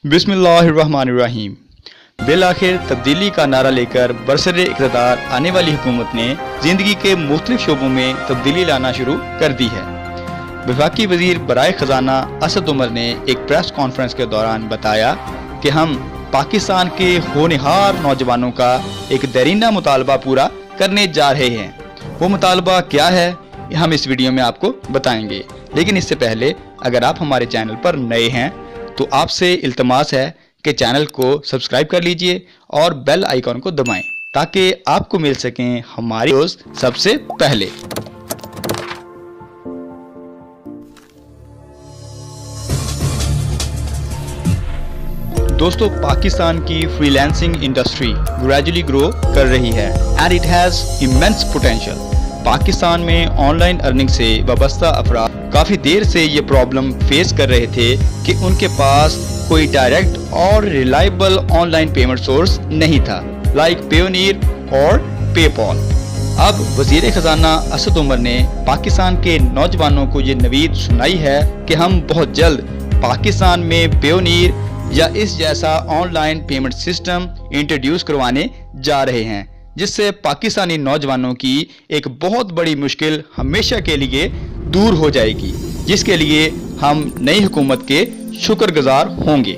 बिस्मिल्लाहिर्रहमानिर्रहीम। बिलाखिर तब्दीली का नारा लेकर बरसरे इक़्तिदार आने वाली हुकूमत ने ज़िंदगी के मुख्तलिफ शोबों में तब्दीली लाना शुरू कर दी है। वफाकी वज़ीर बराए ख़जाना असद उमर ने एक प्रेस कॉन्फ्रेंस के दौरान बताया कि हम पाकिस्तान के होनहार नौजवानों का एक दरीना मुतालबा पूरा करने जा रहे हैं। वो मुतालबा क्या है, हम इस वीडियो में आपको बताएंगे। लेकिन इससे पहले अगर आप हमारे चैनल पर नए हैं तो आपसे इल्तमास है कि चैनल को सब्सक्राइब कर लीजिए और बेल आइकॉन को दबाएं ताकि आपको मिल सकें हमारी वीडियोस सबसे पहले। दोस्तों, पाकिस्तान की फ्रीलांसिंग इंडस्ट्री ग्रेजुअली ग्रो कर रही है and it has immense potential. Pakistan में ऑनलाइन अर्निंग से वाबस्ता अफराद काफ़ी देर से ये प्रॉब्लम फेस कर रहे थे कि उनके पास कोई डायरेक्ट और रिलायबल ऑनलाइन पेमेंट सोर्स नहीं था, लाइक पेयोनियर और पेपॉल। अब वज़ीर ख़जाना असद उमर ने पाकिस्तान के नौजवानों को ये नवीद सुनाई है कि हम बहुत जल्द पाकिस्तान में पेयोनियर या इस जैसा ऑनलाइन पेमेंट सिस्टम इंट्रोड्यूस करवाने जा रहे हैं, जिससे पाकिस्तानी नौजवानों की एक बहुत बड़ी मुश्किल हमेशा के लिए दूर हो जाएगी, जिसके लिए हम नई हुकूमत के शुक्रगुजार होंगे।